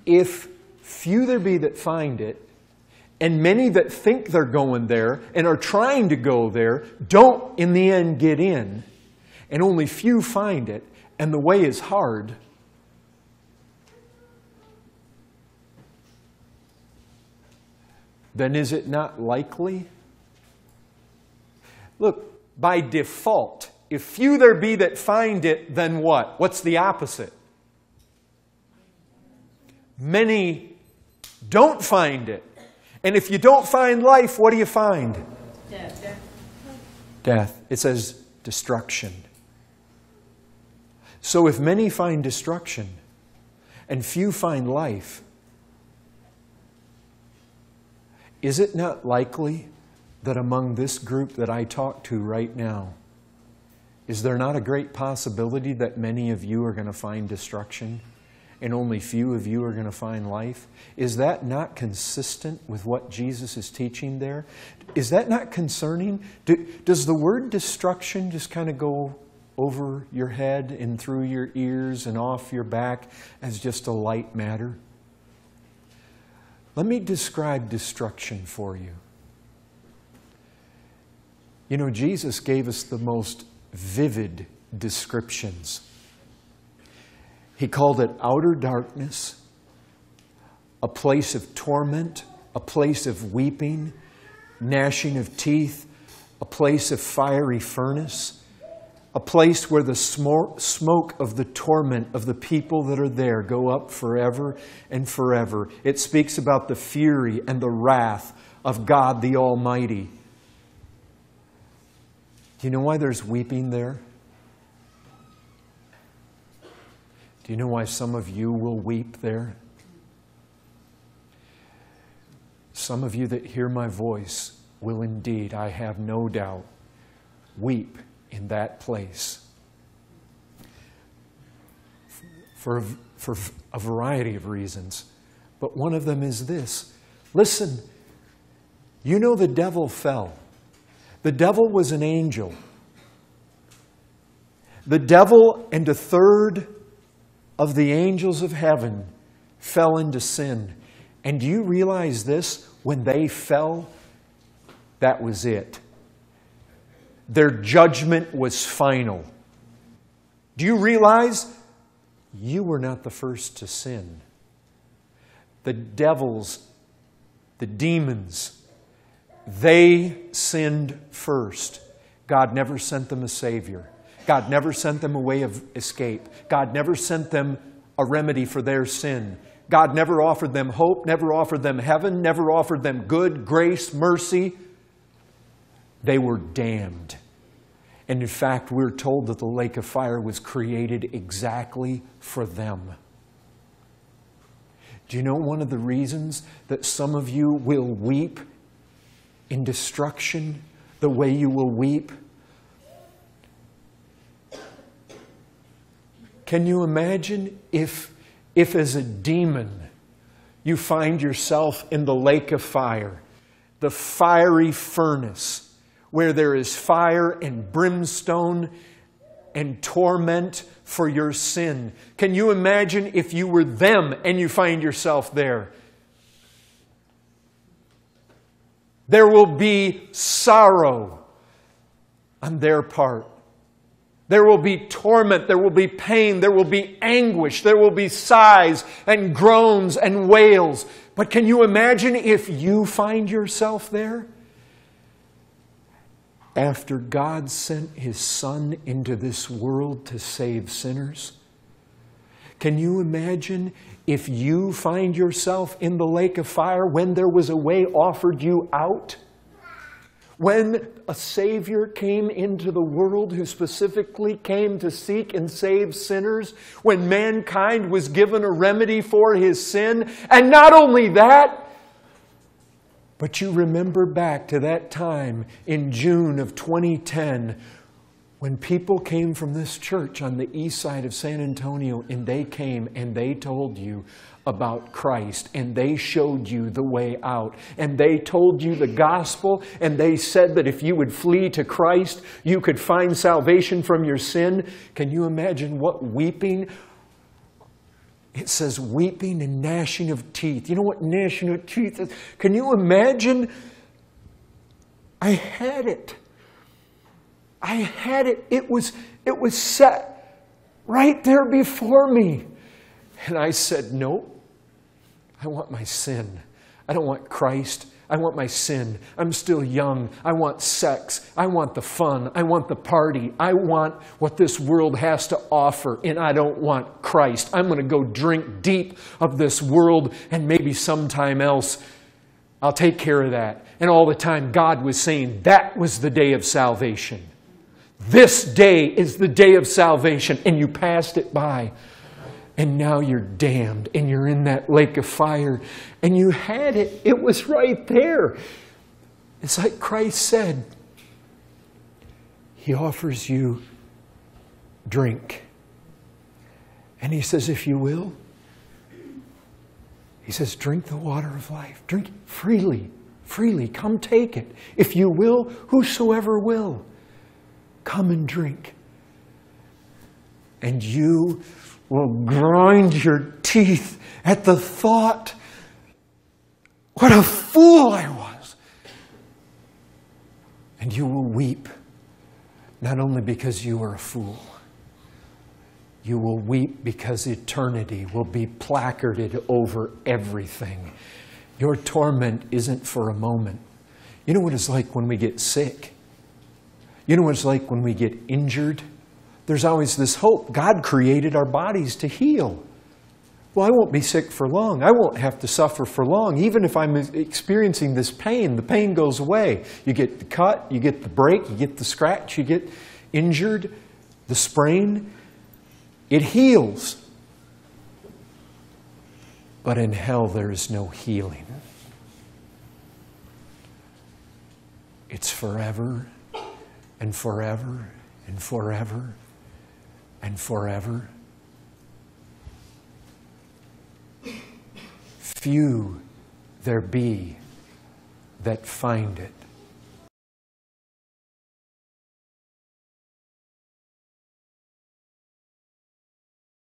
if few there be that find it, and many that think they're going there and are trying to go there, don't in the end get in, and only few find it, and the way is hard, then is it not likely? Look, by default, if few there be that find it, then what? What's the opposite? Many don't find it. And if you don't find life, what do you find? Death. Death. It says destruction. So if many find destruction and few find life, is it not likely that among this group that I talk to right now, is there not a great possibility that many of you are going to find destruction and only few of you are going to find life? Is that not consistent with what Jesus is teaching there? Is that not concerning? Does the word destruction just kind of go over your head and through your ears and off your back as just a light matter? Let me describe destruction for you. You know, Jesus gave us the most vivid descriptions. He called it outer darkness, a place of torment, a place of weeping, gnashing of teeth, a place of fiery furnace, a place where the smoke of the torment of the people that are there go up forever and forever. It speaks about the fury and the wrath of God the Almighty. Do you know why there's weeping there? Do you know why some of you will weep there? Some of you that hear my voice will indeed, I have no doubt, weep in that place. For a variety of reasons. But one of them is this. Listen, you know the devil fell. The devil was an angel. The devil and a third of the angels of heaven fell into sin. And do you realize this? When they fell, that was it. Their judgment was final. Do you realize you were not the first to sin? The devils, the demons, they sinned first. God never sent them a Savior. God never sent them a way of escape. God never sent them a remedy for their sin. God never offered them hope, never offered them heaven, never offered them good, grace, mercy. They were damned. And in fact, we're told that the lake of fire was created exactly for them. Do you know one of the reasons that some of you will weep in destruction the way you will weep? Can you imagine if as a demon you find yourself in the lake of fire, the fiery furnace, where there is fire and brimstone and torment for your sin? Can you imagine if you were them and you find yourself there? There will be sorrow on their part. There will be torment, there will be pain, there will be anguish, there will be sighs and groans and wails. But can you imagine if you find yourself there? After God sent His Son into this world to save sinners? Can you imagine if you find yourself in the lake of fire when there was a way offered you out? When a Savior came into the world who specifically came to seek and save sinners, when mankind was given a remedy for his sin, and not only that, but you remember back to that time in June of 2010 when people came from this church on the east side of San Antonio, and they came and they told you about Christ, and they showed you the way out, and they told you the gospel, and they said that if you would flee to Christ, you could find salvation from your sin. Can you imagine what weeping It says weeping and gnashing of teeth. You know what gnashing of teeth is? Can you imagine? I had it. I had it. It was set right there before me. And I said, no, I want my sin. I don't want Christ. I want my sin. I'm still young. I want sex. I want the fun. I want the party. I want what this world has to offer, and I don't want Christ. I'm going to go drink deep of this world, and maybe sometime else I'll take care of that. And all the time God was saying that was the day of salvation. This day is the day of salvation, and you passed it by. And now you're damned, and you're in that lake of fire, and you had it. It was right there. It's like Christ said. He offers you drink. And He says, if you will, He says, drink the water of life. Drink freely, freely. Come take it. If you will, whosoever will, come and drink. And you will grind your teeth at the thought, what a fool I was. And you will weep, not only because you were a fool, you will weep because eternity will be placarded over everything. Your torment isn't for a moment. You know what it's like when we get sick? You know what it's like when we get injured? There's always this hope. God created our bodies to heal. Well, I won't be sick for long. I won't have to suffer for long. Even if I'm experiencing this pain, the pain goes away. You get the cut, you get the break, you get the scratch, you get injured, the sprain. It heals. But in hell, there is no healing. It's forever and forever and forever and forever. Few there be that find it.